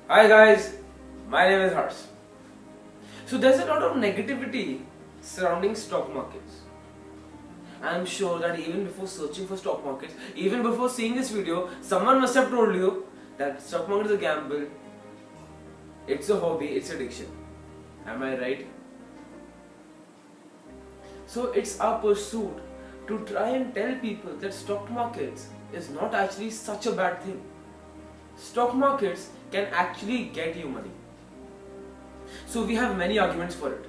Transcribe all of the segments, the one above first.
Hi guys, my name is Harsh. So there's a lot of negativity surrounding stock markets. I'm sure that even before searching for stock markets, even before seeing this video, someone must have told you that stock market is a gamble, it's a hobby, it's addiction. Am I right? So it's our pursuit to try and tell people that stock markets is not actually such a bad thing. Stock markets can actually get you money. So we have many arguments for it.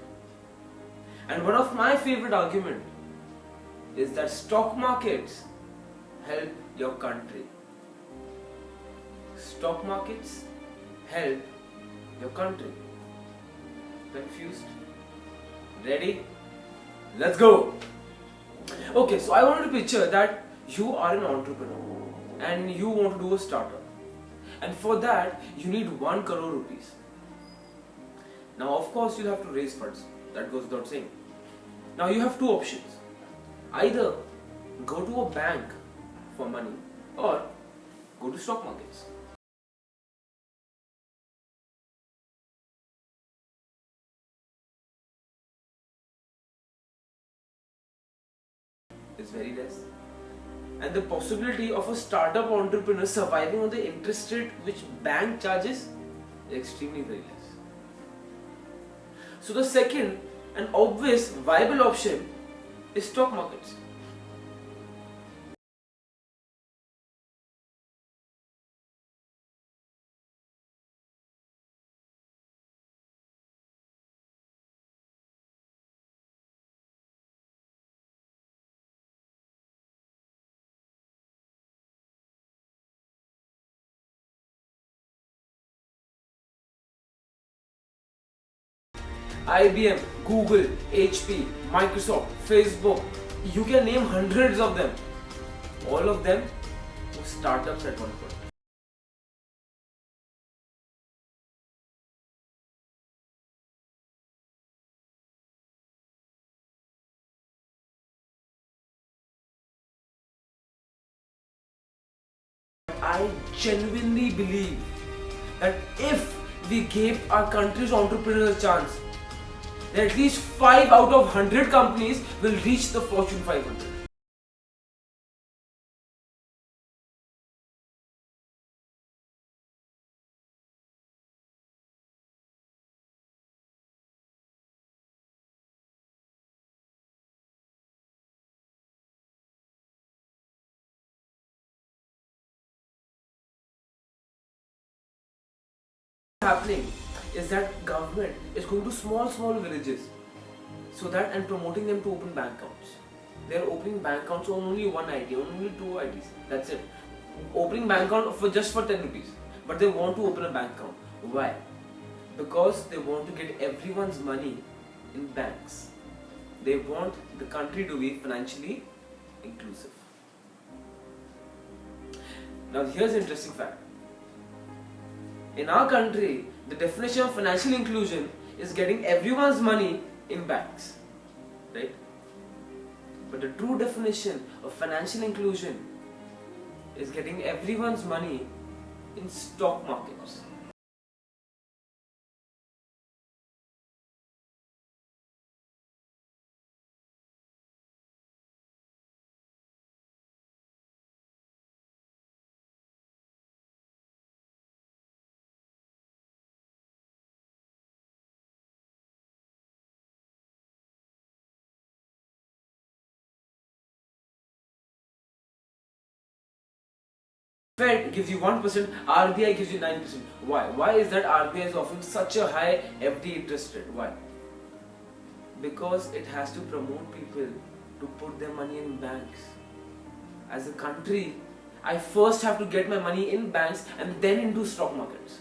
And one of my favorite argument is that stock markets help your country. Stock markets help your country. Confused? Ready? Let's go! Okay, so I wanted to picture that you are an entrepreneur and you want to do a startup. And for that, you need 1 crore rupees. Now, of course, you'll have to raise funds. That goes without saying. Now, you have two options. Either go to a bank for money or go to stock markets. Is very less. And the possibility of a startup entrepreneur surviving on the interest rate which bank charges is extremely very less. So the second and obvious viable option is stock markets. IBM, Google, HP, Microsoft, Facebook, you can name hundreds of them. All of them were startups at one point. I genuinely believe that if we gave our country's entrepreneurs a chance, then at least 5 out of 100 companies will reach the Fortune 500. Happening is that government is going to small villages so that and promoting them to open bank accounts. They are opening bank accounts on only one ID, only 2 IDs. That's it. Opening bank account for just for 10 rupees. But they want to open a bank account. Why? Because they want to get everyone's money in banks. They want the country to be financially inclusive. Now here's an interesting fact. In our country, the definition of financial inclusion is getting everyone's money in banks, right? But the true definition of financial inclusion is getting everyone's money in stock markets. Fed gives you 1%, RBI gives you 9%. Why? Why is that RBI is offering such a high FD interest rate? Why? Because it has to promote people to put their money in banks. As a country, I first have to get my money in banks and then into stock markets.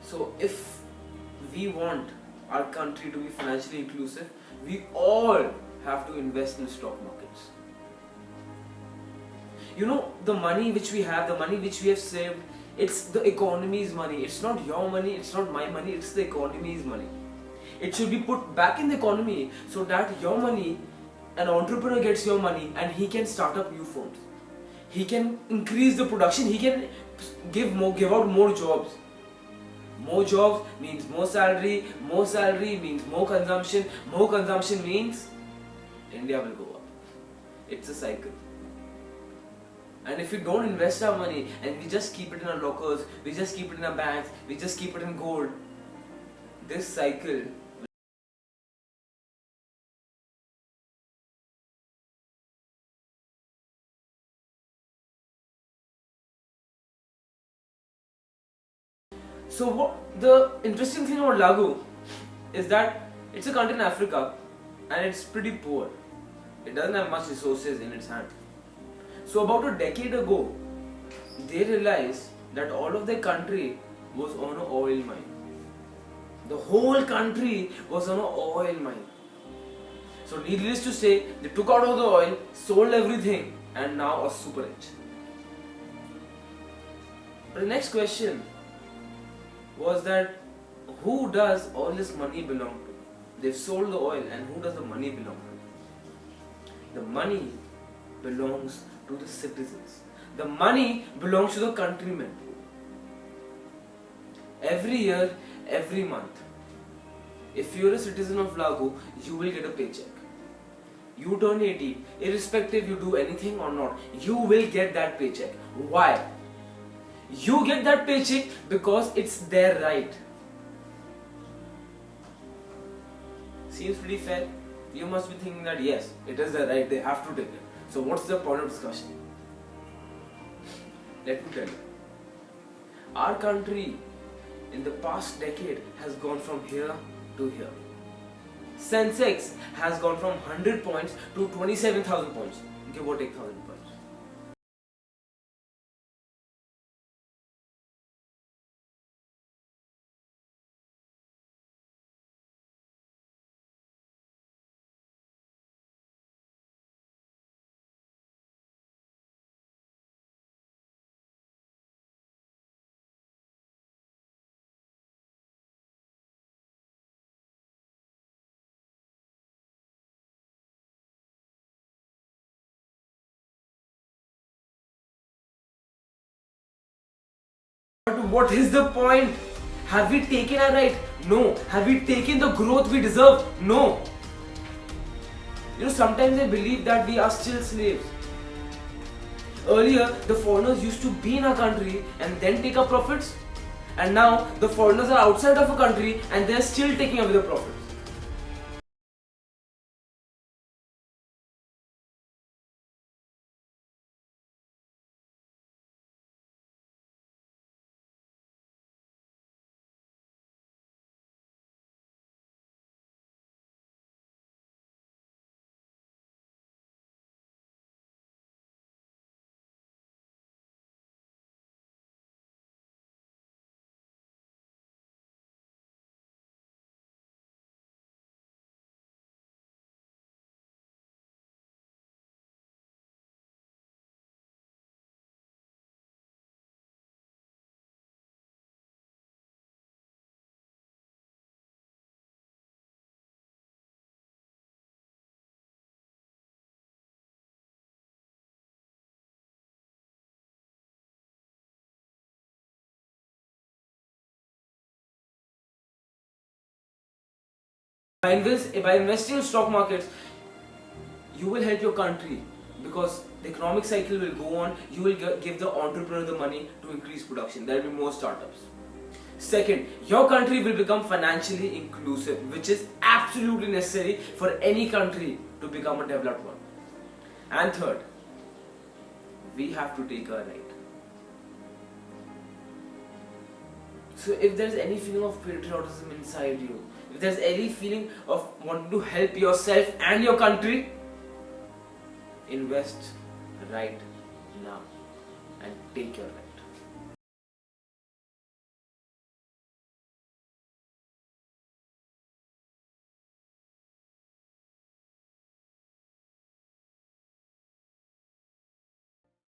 So if we want our country to be financially inclusive, we all have to invest in stock markets. You know, the money which we have, the money which we have saved, it's the economy's money. It's not your money, it's not my money, it's the economy's money. It should be put back in the economy so that your money, an entrepreneur gets your money and he can start up new firms. he can increase the production, he can give out more jobs. More jobs means more salary means more consumption means India will go up. It's a cycle. And if we don't invest our money and we just keep it in our lockers, we just keep it in our banks, we just keep it in gold, this cycle. So what the interesting thing about Lagu is that it's a country in Africa and it's pretty poor. It doesn't have much resources in its hand. So about a decade ago, they realized that all of their country was on an oil mine. The whole country was on an oil mine. So needless to say, they took out all the oil, sold everything, and now are super rich. But the next question was that who does all this money belong to? They've sold the oil, and who does the money belong to? The money belongs to the citizens. The money belongs to the countrymen. Every year, every month, if you're a citizen of Lagu, you will get a paycheck. You turn 18, irrespective you do anything or not, you will get that paycheck. Why? You get that paycheck because it's their right. Seems pretty fair. You must be thinking that yes, it is their right, they have to take it. So what's the point of discussion? Let me tell you. Our country in the past decade has gone from here to here. Sensex has gone from 100 points to 27,000 points. Give or take 1,000 points. But what is the point? Have we taken our right? No. Have we taken the growth we deserve? No. Sometimes I believe that we are still slaves. Earlier, the foreigners used to be in our country and then take our profits. And now, the foreigners are outside of a country and they are still taking away the profits. By investing in stock markets, you will help your country because the economic cycle will go on. You will give the entrepreneur the money to increase production. There will be more startups. Second, your country will become financially inclusive, which is absolutely necessary for any country to become a developed one. And third, we have to take our right. So if there's any feeling of patriotism inside you, if there's any feeling of wanting to help yourself and your country, invest right now and take your right.